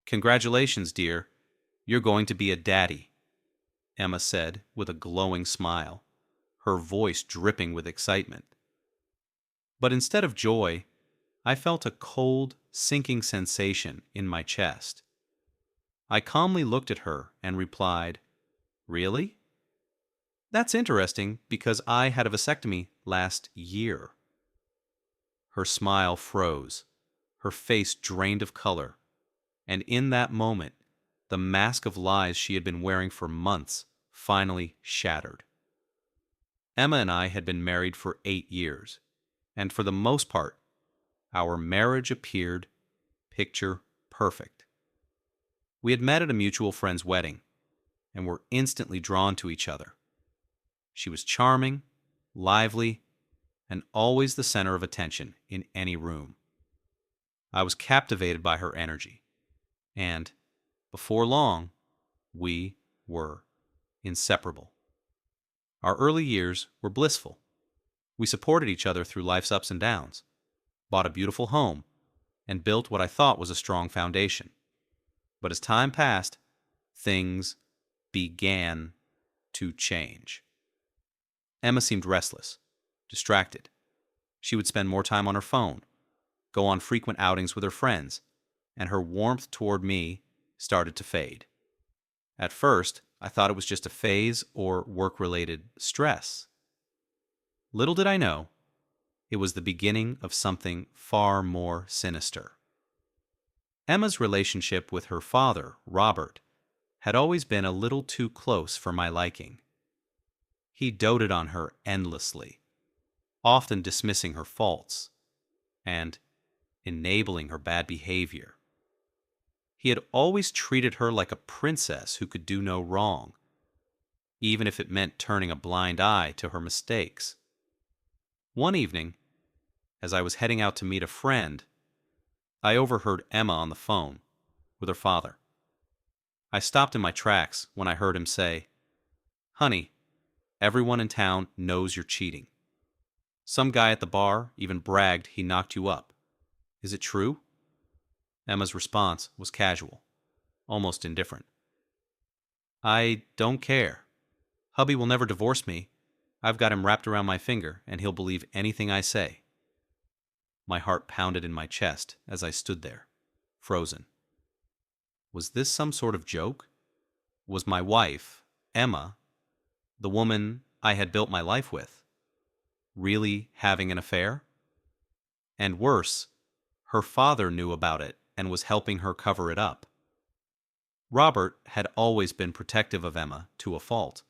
Congratulations, dear. You're going to be a daddy, Emma said with a glowing smile, her voice dripping with excitement. But instead of joy, I felt a cold, sinking sensation in my chest. I calmly looked at her and replied, "Really? That's interesting because I had a vasectomy last year." Her smile froze, her face drained of color, and in that moment, the mask of lies she had been wearing for months finally shattered. Emma and I had been married for 8 years, and for the most part, our marriage appeared picture perfect. We had met at a mutual friend's wedding, and were instantly drawn to each other. She was charming, lively, and always the center of attention in any room. I was captivated by her energy, and, before long, we were inseparable. Our early years were blissful. We supported each other through life's ups and downs, bought a beautiful home, and built what I thought was a strong foundation. But as time passed, things began to change. Emma seemed restless, distracted. She would spend more time on her phone, go on frequent outings with her friends, and her warmth toward me started to fade. At first, I thought it was just a phase or work-related stress. Little did I know, it was the beginning of something far more sinister. Emma's relationship with her father, Robert, had always been a little too close for my liking. He doted on her endlessly, often dismissing her faults and enabling her bad behavior. He had always treated her like a princess who could do no wrong, even if it meant turning a blind eye to her mistakes. One evening, as I was heading out to meet a friend, I overheard Emma on the phone with her father. I stopped in my tracks when I heard him say, "Honey, everyone in town knows you're cheating. Some guy at the bar even bragged he knocked you up. Is it true?" Emma's response was casual, almost indifferent. "I don't care. Hubby will never divorce me. I've got him wrapped around my finger, and he'll believe anything I say." My heart pounded in my chest as I stood there, frozen. Was this some sort of joke? Was my wife, Emma, the woman I had built my life with, really having an affair? And worse, her father knew about it and was helping her cover it up. Robert had always been protective of Emma to a fault,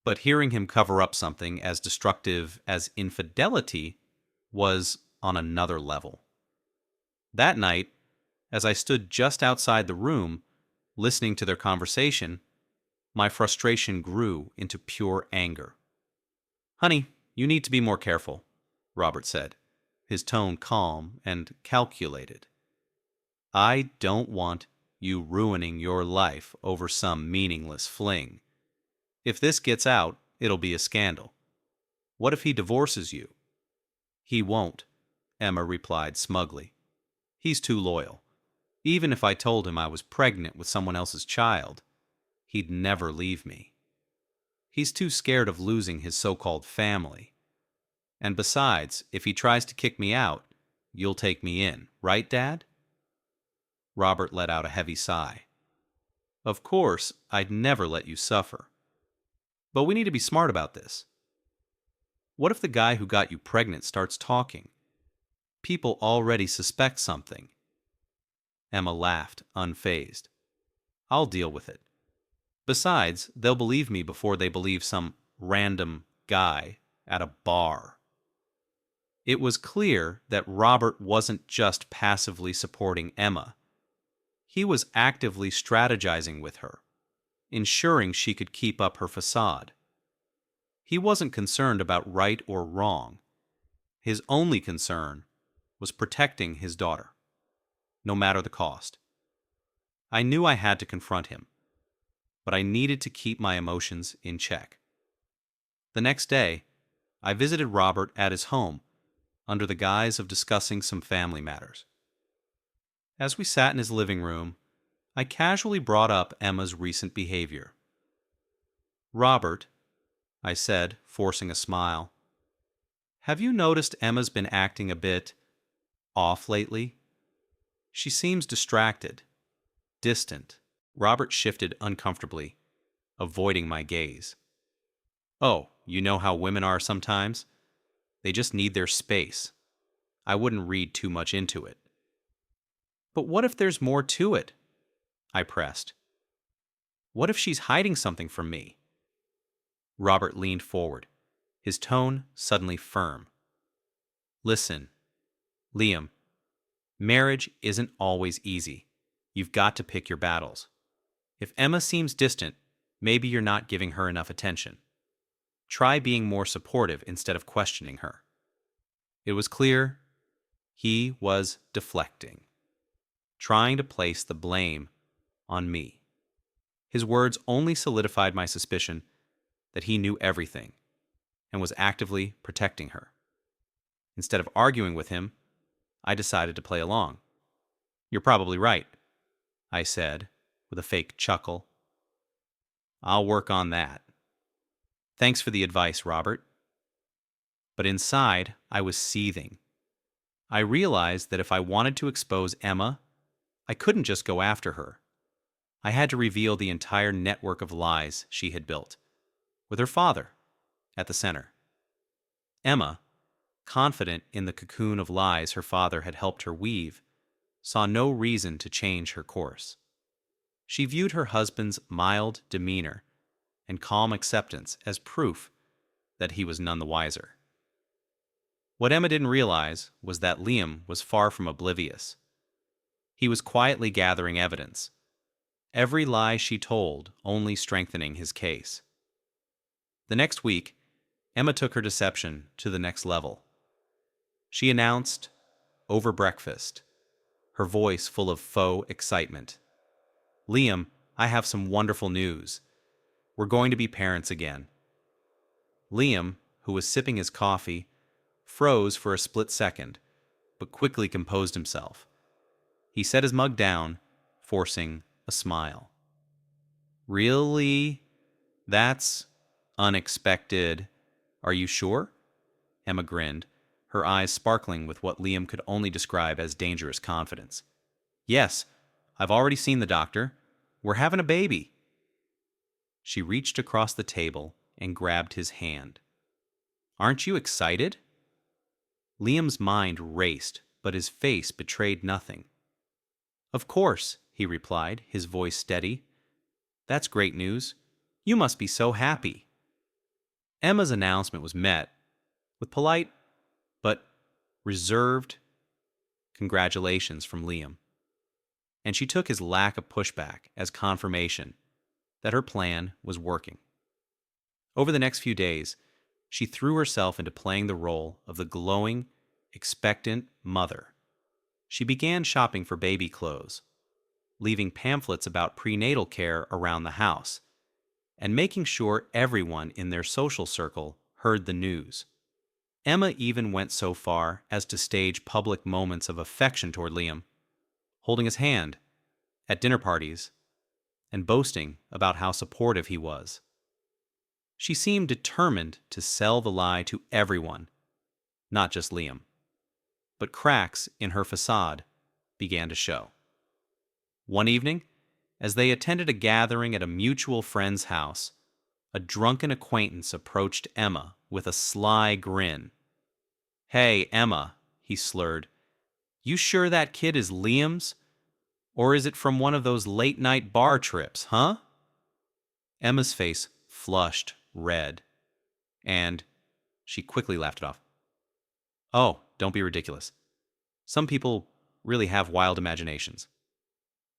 but hearing him cover up something as destructive as infidelity was on another level. That night, as I stood just outside the room, listening to their conversation, my frustration grew into pure anger. "Honey, you need to be more careful," Robert said, his tone calm and calculated. "I don't want you ruining your life over some meaningless fling. If this gets out, it'll be a scandal. What if he divorces you?" "He won't," Emma replied smugly. "He's too loyal. Even if I told him I was pregnant with someone else's child, he'd never leave me. He's too scared of losing his so-called family. And besides, if he tries to kick me out, you'll take me in, right, Dad?" Robert let out a heavy sigh. "Of course, I'd never let you suffer. But we need to be smart about this. What if the guy who got you pregnant starts talking? People already suspect something." Emma laughed, unfazed. "I'll deal with it. Besides, they'll believe me before they believe some random guy at a bar." It was clear that Robert wasn't just passively supporting Emma. He was actively strategizing with her, ensuring she could keep up her facade. He wasn't concerned about right or wrong. His only concern was protecting his daughter, no matter the cost. I knew I had to confront him, but I needed to keep my emotions in check. The next day, I visited Robert at his home under the guise of discussing some family matters. As we sat in his living room, I casually brought up Emma's recent behavior. "Robert," I said, forcing a smile, "have you noticed Emma's been acting a bit off lately? She seems distracted, distant." Robert shifted uncomfortably, avoiding my gaze. "Oh, you know how women are sometimes? They just need their space. I wouldn't read too much into it." "But what if there's more to it?" I pressed. "What if she's hiding something from me?" Robert leaned forward, his tone suddenly firm. "Listen, Liam, marriage isn't always easy. You've got to pick your battles. If Emma seems distant, maybe you're not giving her enough attention. Try being more supportive instead of questioning her." It was clear he was deflecting, trying to place the blame on me. His words only solidified my suspicion that he knew everything and was actively protecting her. Instead of arguing with him, I decided to play along. "You're probably right," I said, with a fake chuckle. "I'll work on that. Thanks for the advice, Robert." But inside, I was seething. I realized that if I wanted to expose Emma, I couldn't just go after her. I had to reveal the entire network of lies she had built, with her father at the center. Emma, confident in the cocoon of lies her father had helped her weave, saw no reason to change her course. She viewed her husband's mild demeanor and calm acceptance as proof that he was none the wiser. What Emma didn't realize was that Liam was far from oblivious. He was quietly gathering evidence, every lie she told only strengthening his case. The next week, Emma took her deception to the next level. She announced, over breakfast, her voice full of faux excitement, "Liam, I have some wonderful news. We're going to be parents again." Liam, who was sipping his coffee, froze for a split second, but quickly composed himself. He set his mug down, forcing a smile. "Really? That's unexpected. Are you sure?" Emma grinned, her eyes sparkling with what Liam could only describe as dangerous confidence. "Yes, I've already seen the doctor. We're having a baby." She reached across the table and grabbed his hand. "Aren't you excited?" Liam's mind raced, but his face betrayed nothing. "Of course," he replied, his voice steady. "That's great news. You must be so happy." Emma's announcement was met with polite but reserved congratulations from Liam, and she took his lack of pushback as confirmation that her plan was working. Over the next few days, she threw herself into playing the role of the glowing, expectant mother. She began shopping for baby clothes, leaving pamphlets about prenatal care around the house, and making sure everyone in their social circle heard the news. Emma even went so far as to stage public moments of affection toward Liam, holding his hand at dinner parties and boasting about how supportive he was. She seemed determined to sell the lie to everyone, not just Liam. But cracks in her facade began to show. One evening, as they attended a gathering at a mutual friend's house, a drunken acquaintance approached Emma with a sly grin. "Hey, Emma," he slurred, "you sure that kid is Liam's? Or is it from one of those late-night bar trips, huh?" Emma's face flushed red, and she quickly laughed it off. "Oh, don't be ridiculous. Some people really have wild imaginations."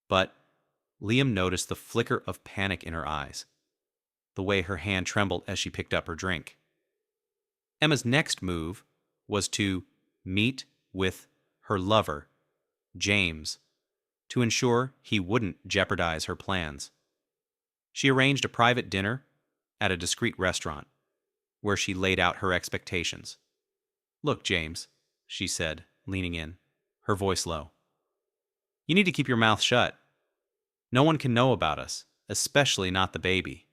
But Liam noticed the flicker of panic in her eyes, the way her hand trembled as she picked up her drink. Emma's next move was to meet with her lover, James, to ensure he wouldn't jeopardize her plans. She arranged a private dinner at a discreet restaurant, where she laid out her expectations. "Look, James," she said, leaning in, her voice low, "you need to keep your mouth shut. No one can know about us, especially not the baby.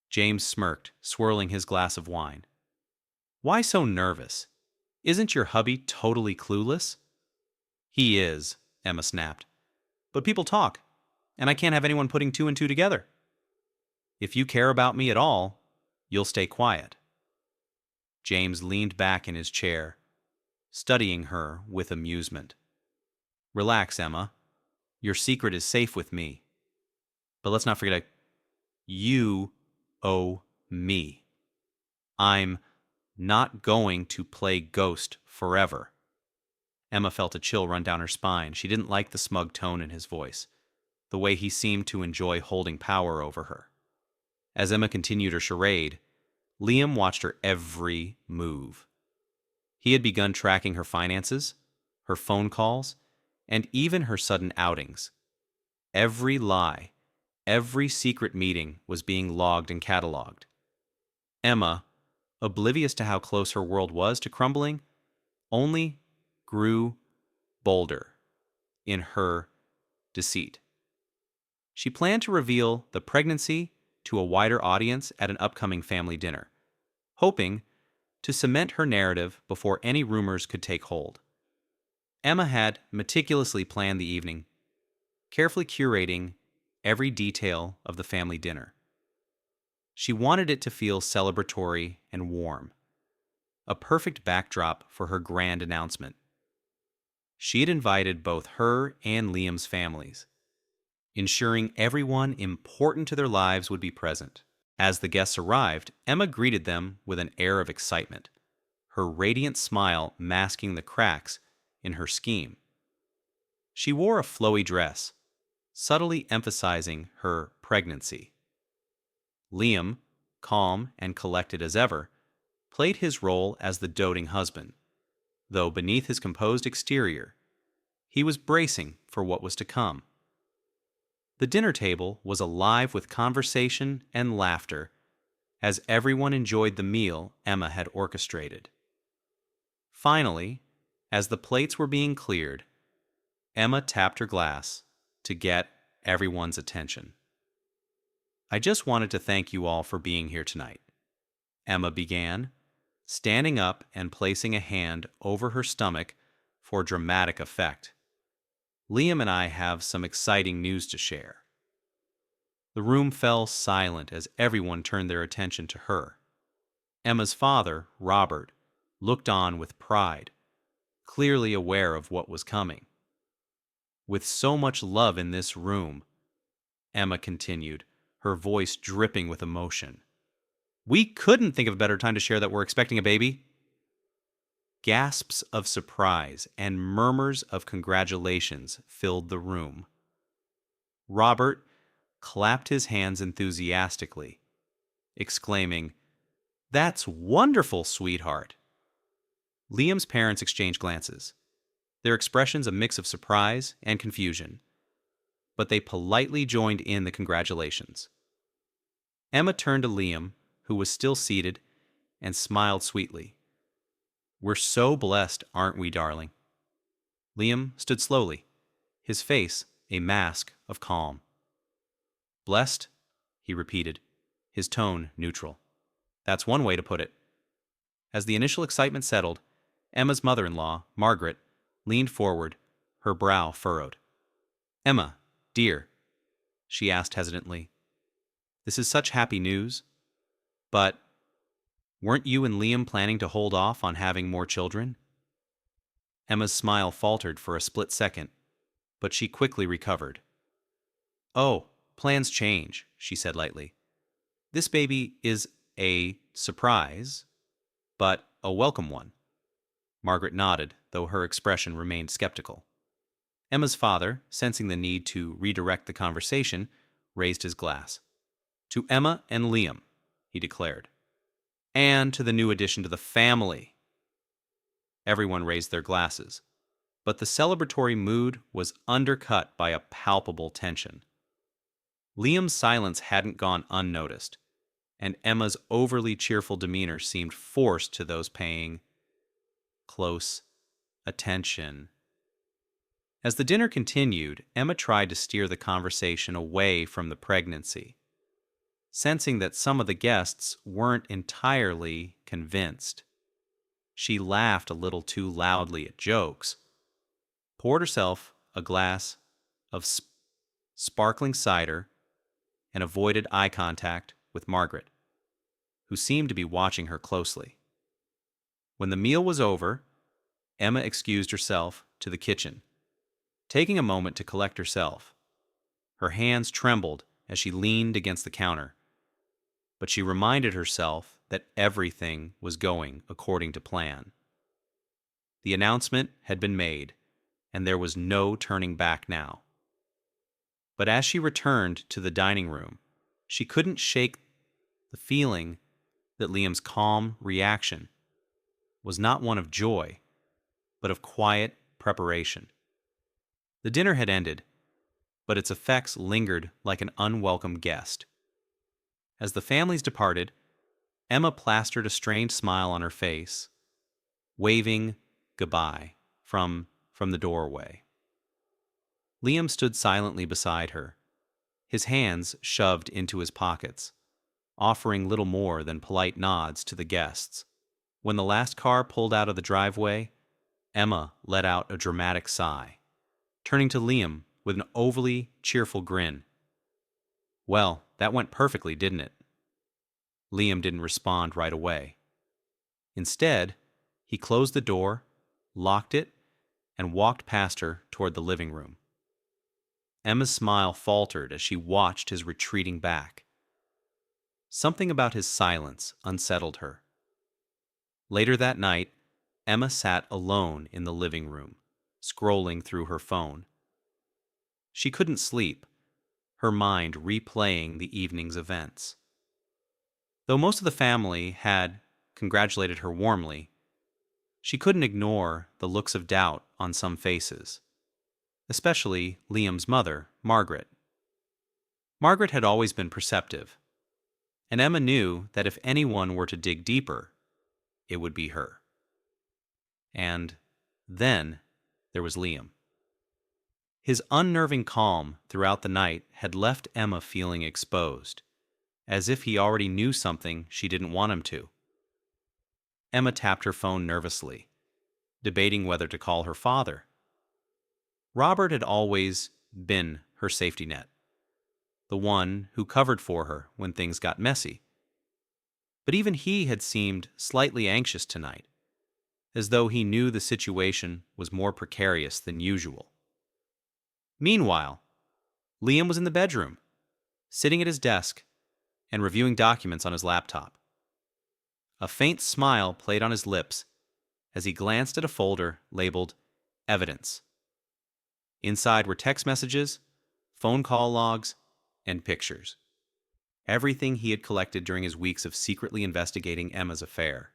James smirked, swirling his glass of wine. Why so nervous? Isn't your hubby totally clueless? He is, Emma snapped. But people talk, and I can't have anyone putting two and two together. If you care about me at all, you'll stay quiet. James leaned back in his chair, studying her with amusement. Relax, Emma. Your secret is safe with me. But let's not forget, you owe me. I'm not going to play ghost forever. Emma felt a chill run down her spine. She didn't like the smug tone in his voice, the way he seemed to enjoy holding power over her. As Emma continued her charade, Liam watched her every move. He had begun tracking her finances, her phone calls, and even her sudden outings. Every lie, every secret meeting was being logged and cataloged. Emma, oblivious to how close her world was to crumbling, only grew bolder in her deceit. She planned to reveal the pregnancy to a wider audience at an upcoming family dinner, hoping to cement her narrative before any rumors could take hold. Emma had meticulously planned the evening, carefully curating every detail of the family dinner. She wanted it to feel celebratory and warm, a perfect backdrop for her grand announcement. She had invited both her and Liam's families, ensuring everyone important to their lives would be present. As the guests arrived, Emma greeted them with an air of excitement, her radiant smile masking the cracks in her scheme. She wore a flowy dress, subtly emphasizing her pregnancy. Liam, calm and collected as ever, played his role as the doting husband, though beneath his composed exterior, he was bracing for what was to come. The dinner table was alive with conversation and laughter as everyone enjoyed the meal Emma had orchestrated. Finally, as the plates were being cleared, Emma tapped her glass to get everyone's attention. I just wanted to thank you all for being here tonight, Emma began, standing up and placing a hand over her stomach for dramatic effect. Liam and I have some exciting news to share. The room fell silent as everyone turned their attention to her. Emma's father, Robert, looked on with pride, clearly aware of what was coming. With so much love in this room, Emma continued, her voice dripping with emotion. We couldn't think of a better time to share that we're expecting a baby. Gasps of surprise and murmurs of congratulations filled the room. Robert clapped his hands enthusiastically, exclaiming, "That's wonderful, sweetheart." Liam's parents exchanged glances, their expressions a mix of surprise and confusion, but they politely joined in the congratulations. Emma turned to Liam, who was still seated, and smiled sweetly. "We're so blessed, aren't we, darling?" Liam stood slowly, his face a mask of calm. "Blessed?" he repeated, his tone neutral. "That's one way to put it." As the initial excitement settled, Emma's mother-in-law, Margaret, leaned forward, her brow furrowed. "Emma, dear," she asked hesitantly, "this is such happy news, but weren't you and Liam planning to hold off on having more children?" Emma's smile faltered for a split second, but she quickly recovered. "Oh, plans change," she said lightly. "This baby is a surprise, but a welcome one." Margaret nodded, though her expression remained skeptical. Emma's father, sensing the need to redirect the conversation, raised his glass. "To Emma and Liam," he declared. "And to the new addition to the family." Everyone raised their glasses, but the celebratory mood was undercut by a palpable tension. Liam's silence hadn't gone unnoticed, and Emma's overly cheerful demeanor seemed forced to those paying close attention. As the dinner continued, Emma tried to steer the conversation away from the pregnancy, sensing that some of the guests weren't entirely convinced. She laughed a little too loudly at jokes, poured herself a glass of sparkling cider, and avoided eye contact with Margaret, who seemed to be watching her closely. When the meal was over, Emma excused herself to the kitchen, taking a moment to collect herself. Her hands trembled as she leaned against the counter, but she reminded herself that everything was going according to plan. The announcement had been made, and there was no turning back now. But as she returned to the dining room, she couldn't shake the feeling that Liam's calm reaction was not one of joy, but of quiet preparation. The dinner had ended, but its effects lingered like an unwelcome guest. As the families departed, Emma plastered a strained smile on her face, waving goodbye from the doorway. Liam stood silently beside her, his hands shoved into his pockets, offering little more than polite nods to the guests. When the last car pulled out of the driveway, Emma let out a dramatic sigh, turning to Liam with an overly cheerful grin. "Well, that went perfectly, didn't it?" Liam didn't respond right away. Instead, he closed the door, locked it, and walked past her toward the living room. Emma's smile faltered as she watched his retreating back. Something about his silence unsettled her. Later that night, Emma sat alone in the living room, scrolling through her phone. She couldn't sleep, her mind replaying the evening's events. Though most of the family had congratulated her warmly, she couldn't ignore the looks of doubt on some faces, especially Liam's mother, Margaret. Margaret had always been perceptive, and Emma knew that if anyone were to dig deeper, it would be her. And then there was Liam. His unnerving calm throughout the night had left Emma feeling exposed, as if he already knew something she didn't want him to. Emma tapped her phone nervously, debating whether to call her father. Robert had always been her safety net, the one who covered for her when things got messy. But even he had seemed slightly anxious tonight, as though he knew the situation was more precarious than usual. Meanwhile, Liam was in the bedroom, sitting at his desk and reviewing documents on his laptop. A faint smile played on his lips as he glanced at a folder labeled Evidence. Inside were text messages, phone call logs, and pictures. Everything he had collected during his weeks of secretly investigating Emma's affair.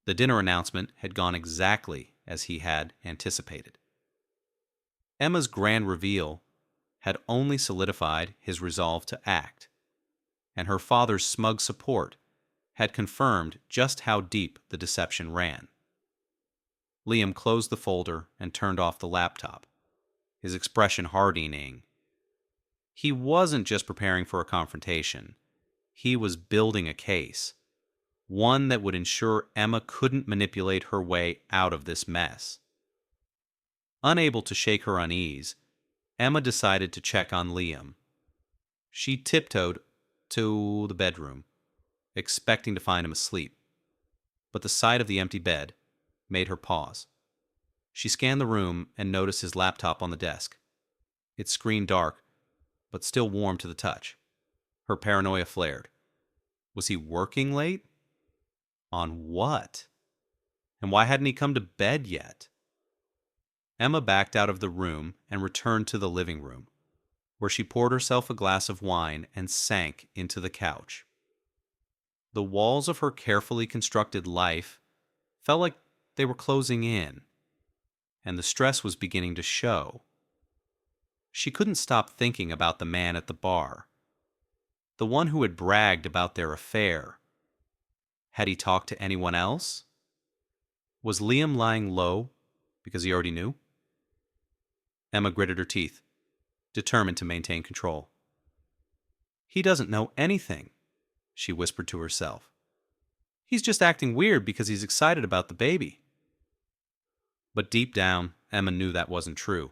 The dinner announcement had gone exactly as he had anticipated. Emma's grand reveal had only solidified his resolve to act, and her father's smug support had confirmed just how deep the deception ran. Liam closed the folder and turned off the laptop, his expression hardening. He wasn't just preparing for a confrontation. He was building a case, one that would ensure Emma couldn't manipulate her way out of this mess. Unable to shake her unease, Emma decided to check on Liam. She tiptoed to the bedroom, expecting to find him asleep, but the sight of the empty bed made her pause. She scanned the room and noticed his laptop on the desk, its screen dark, but still warm to the touch. Her paranoia flared. Was he working late? On what? And why hadn't he come to bed yet? Emma backed out of the room and returned to the living room, where she poured herself a glass of wine and sank into the couch. The walls of her carefully constructed life felt like they were closing in, and the stress was beginning to show. She couldn't stop thinking about the man at the bar, the one who had bragged about their affair. Had he talked to anyone else? Was Liam lying low because he already knew? Emma gritted her teeth, determined to maintain control. He doesn't know anything, she whispered to herself. He's just acting weird because he's excited about the baby. But deep down, Emma knew that wasn't true.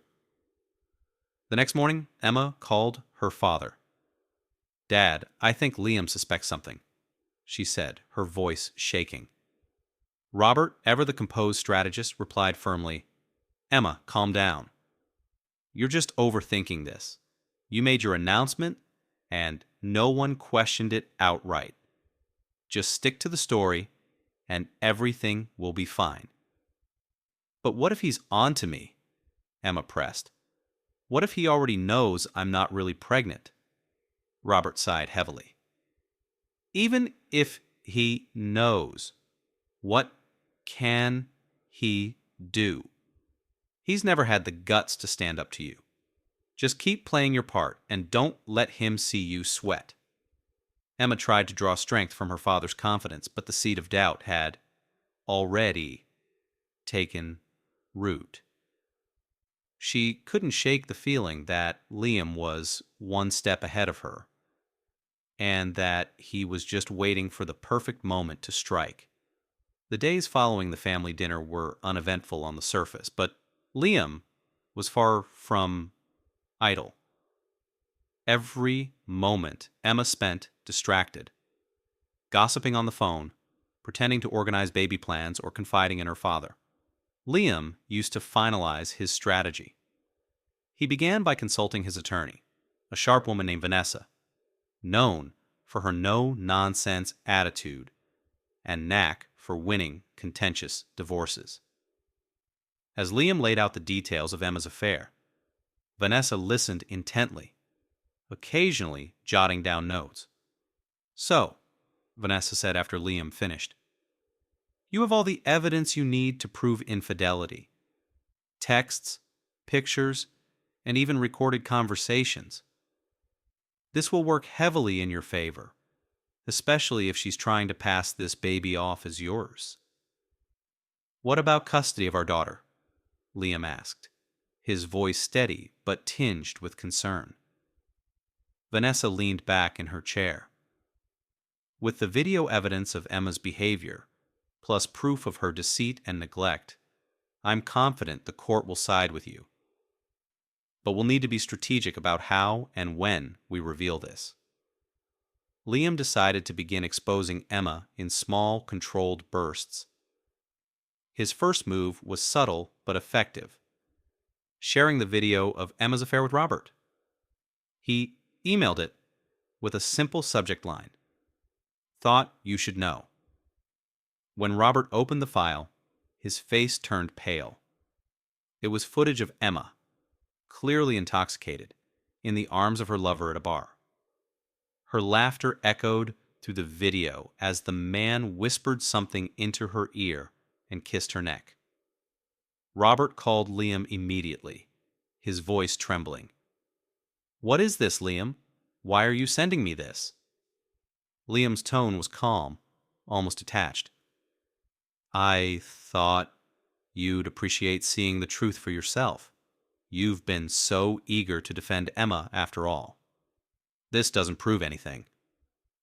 The next morning, Emma called her father. "Dad, I think Liam suspects something," she said, her voice shaking. Robert, ever the composed strategist, replied firmly, "Emma, calm down. You're just overthinking this. You made your announcement, and no one questioned it outright. Just stick to the story, and everything will be fine." "But what if he's on to me?" Emma pressed. "What if he already knows I'm not really pregnant?" Robert sighed heavily. "Even if he knows, what can he do? He's never had the guts to stand up to you. Just keep playing your part and don't let him see you sweat." Emma tried to draw strength from her father's confidence, but the seed of doubt had already taken root. She couldn't shake the feeling that Liam was one step ahead of her, and that he was just waiting for the perfect moment to strike. The days following the family dinner were uneventful on the surface, but Liam was far from idle. Every moment Emma spent distracted, gossiping on the phone, pretending to organize baby plans, or confiding in her father. Liam used to finalize his strategy. He began by consulting his attorney, a sharp woman named Vanessa, known for her no-nonsense attitude and knack for winning contentious divorces. As Liam laid out the details of Emma's affair, Vanessa listened intently, occasionally jotting down notes. "So," Vanessa said after Liam finished, "you have all the evidence you need to prove infidelity. Texts, pictures, and even recorded conversations. This will work heavily in your favor, especially if she's trying to pass this baby off as yours." "What about custody of our daughter?" Liam asked, his voice steady but tinged with concern. Vanessa leaned back in her chair. "With the video evidence of Emma's behavior, plus proof of her deceit and neglect, I'm confident the court will side with you. But we'll need to be strategic about how and when we reveal this." Liam decided to begin exposing Emma in small, controlled bursts. His first move was subtle but effective, sharing the video of Emma's affair with Robert. He emailed it with a simple subject line: "Thought you should know." When Robert opened the file, his face turned pale. It was footage of Emma, clearly intoxicated, in the arms of her lover at a bar. Her laughter echoed through the video as the man whispered something into her ear and kissed her neck. Robert called Liam immediately, his voice trembling. "What is this, Liam? Why are you sending me this?" Liam's tone was calm, almost detached. "I thought you'd appreciate seeing the truth for yourself. You've been so eager to defend Emma after all." "This doesn't prove anything,"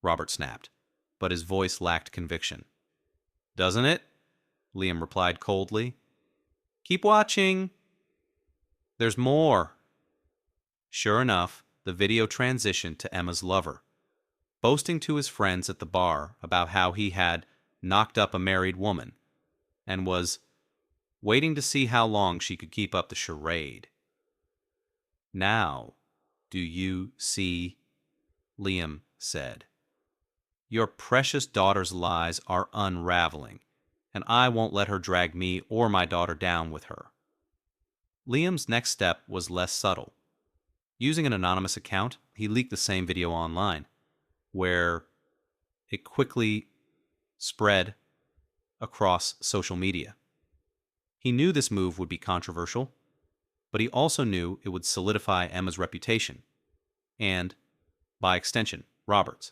Robert snapped, but his voice lacked conviction. "Doesn't it?" Liam replied coldly. "Keep watching. There's more." Sure enough, the video transitioned to Emma's lover, boasting to his friends at the bar about how he had knocked up a married woman and was waiting to see how long she could keep up the charade. "Now, do you see?" Liam said. "Your precious daughter's lies are unraveling, and I won't let her drag me or my daughter down with her." Liam's next step was less subtle. Using an anonymous account, he leaked the same video online, where it quickly spread across social media. He knew this move would be controversial, but he also knew it would solidify Emma's reputation, and, by extension, Robert's,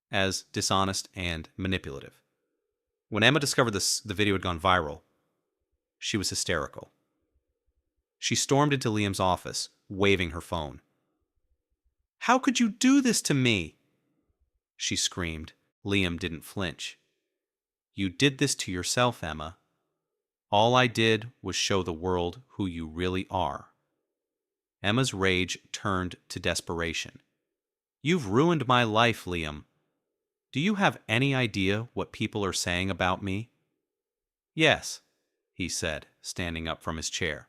as dishonest and manipulative. When Emma discovered the video had gone viral, she was hysterical. She stormed into Liam's office, waving her phone. "How could you do this to me?" she screamed. Liam didn't flinch. "You did this to yourself, Emma. All I did was show the world who you really are." Emma's rage turned to desperation. "You've ruined my life, Liam. Do you have any idea what people are saying about me?" "Yes," he said, standing up from his chair.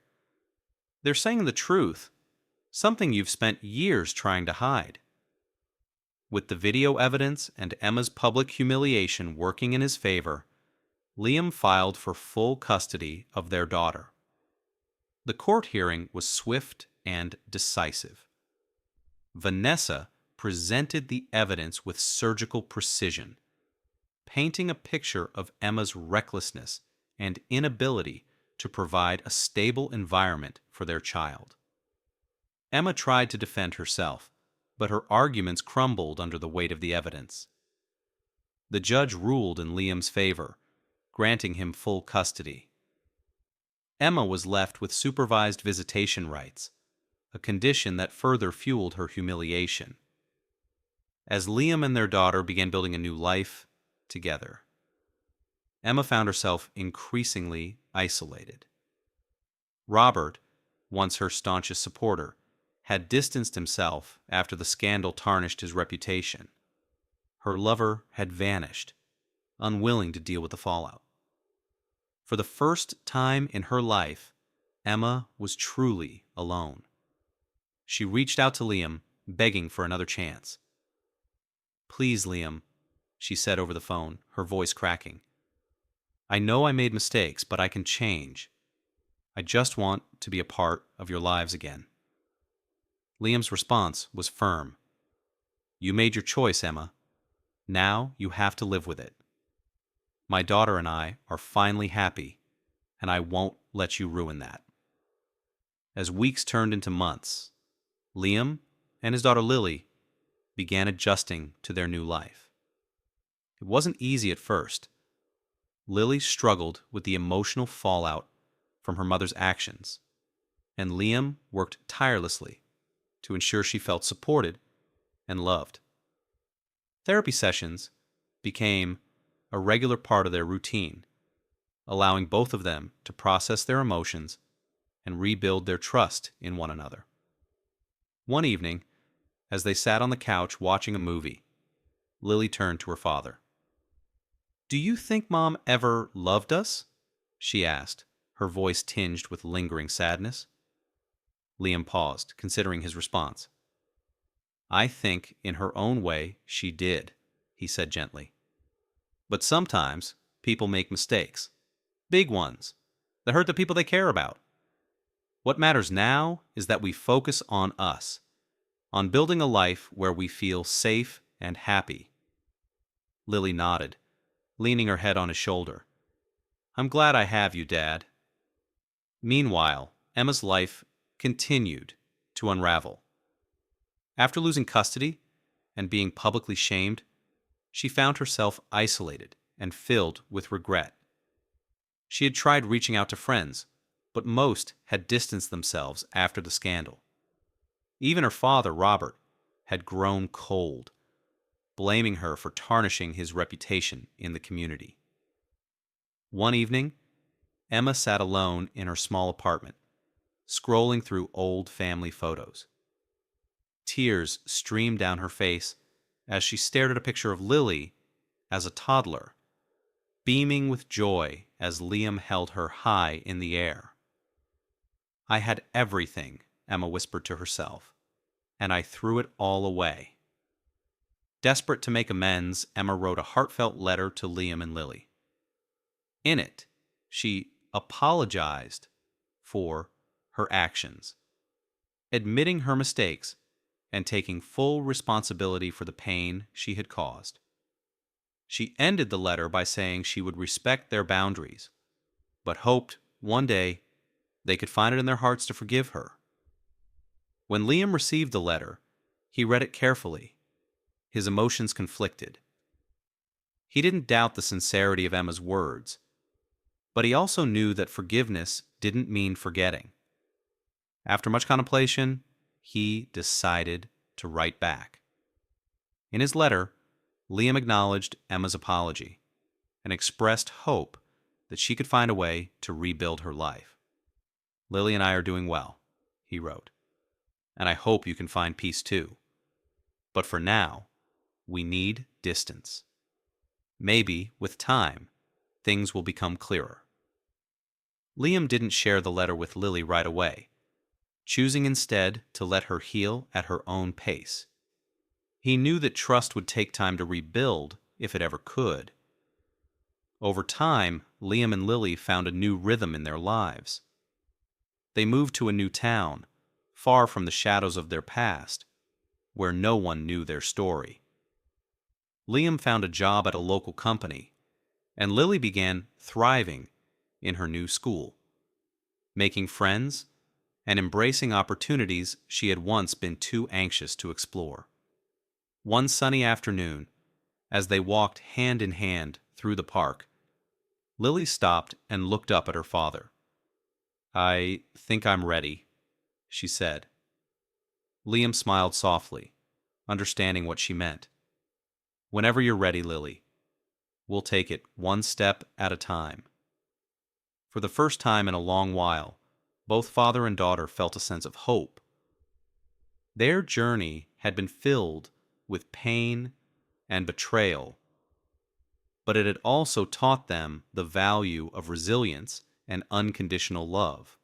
"They're saying the truth, something you've spent years trying to hide." With the video evidence and Emma's public humiliation working in his favor, Liam filed for full custody of their daughter. The court hearing was swift and decisive. Vanessa presented the evidence with surgical precision, painting a picture of Emma's recklessness and inability to provide a stable environment for their child. Emma tried to defend herself, but her arguments crumbled under the weight of the evidence. The judge ruled in Liam's favor, granting him full custody. Emma was left with supervised visitation rights, a condition that further fueled her humiliation. As Liam and their daughter began building a new life together, Emma found herself increasingly isolated. Robert, once her staunchest supporter, had distanced himself after the scandal tarnished his reputation. Her lover had vanished, unwilling to deal with the fallout. For the first time in her life, Emma was truly alone. She reached out to Liam, begging for another chance. "Please, Liam," she said over the phone, her voice cracking. "I know I made mistakes, but I can change. I just want to be a part of your lives again." Liam's response was firm. "You made your choice, Emma. Now you have to live with it. My daughter and I are finally happy, and I won't let you ruin that." As weeks turned into months, Liam and his daughter Lily began adjusting to their new life. It wasn't easy at first. Lily struggled with the emotional fallout from her mother's actions, and Liam worked tirelessly to ensure she felt supported and loved. Therapy sessions became a regular part of their routine, allowing both of them to process their emotions and rebuild their trust in one another. One evening, as they sat on the couch watching a movie, Lily turned to her father. "Do you think Mom ever loved us?" she asked, her voice tinged with lingering sadness. Liam paused, considering his response. "I think in her own way she did," he said gently. "But sometimes people make mistakes, big ones, that hurt the people they care about. What matters now is that we focus on us, on building a life where we feel safe and happy." Lily nodded, leaning her head on his shoulder. "I'm glad I have you, Dad." Meanwhile, Emma's life continued to unravel. After losing custody and being publicly shamed, she found herself isolated and filled with regret. She had tried reaching out to friends, but most had distanced themselves after the scandal. Even her father, Robert, had grown cold, blaming her for tarnishing his reputation in the community. One evening, Emma sat alone in her small apartment, scrolling through old family photos. Tears streamed down her face as she stared at a picture of Lily as a toddler, beaming with joy as Liam held her high in the air. "I had everything," Emma whispered to herself, "and I threw it all away." Desperate to make amends, Emma wrote a heartfelt letter to Liam and Lily. In it, she apologized for her actions, admitting her mistakes and taking full responsibility for the pain she had caused. She ended the letter by saying she would respect their boundaries, but hoped one day they could find it in their hearts to forgive her. When Liam received the letter, he read it carefully, his emotions conflicted. He didn't doubt the sincerity of Emma's words, but he also knew that forgiveness didn't mean forgetting. After much contemplation, he decided to write back. In his letter, Liam acknowledged Emma's apology and expressed hope that she could find a way to rebuild her life. "Lily and I are doing well," he wrote, "and I hope you can find peace too. But for now, we need distance. Maybe, with time, things will become clearer." Liam didn't share the letter with Lily right away, choosing instead to let her heal at her own pace. He knew that trust would take time to rebuild, if it ever could. Over time, Liam and Lily found a new rhythm in their lives. They moved to a new town, far from the shadows of their past, where no one knew their story. Liam found a job at a local company, and Lily began thriving in her new school, making friends and embracing opportunities she had once been too anxious to explore. One sunny afternoon, as they walked hand in hand through the park, Lily stopped and looked up at her father. "I think I'm ready," she said. Liam smiled softly, understanding what she meant. "Whenever you're ready, Lily. We'll take it one step at a time." For the first time in a long while, both father and daughter felt a sense of hope. Their journey had been filled with pain and betrayal, but it had also taught them the value of resilience and unconditional love.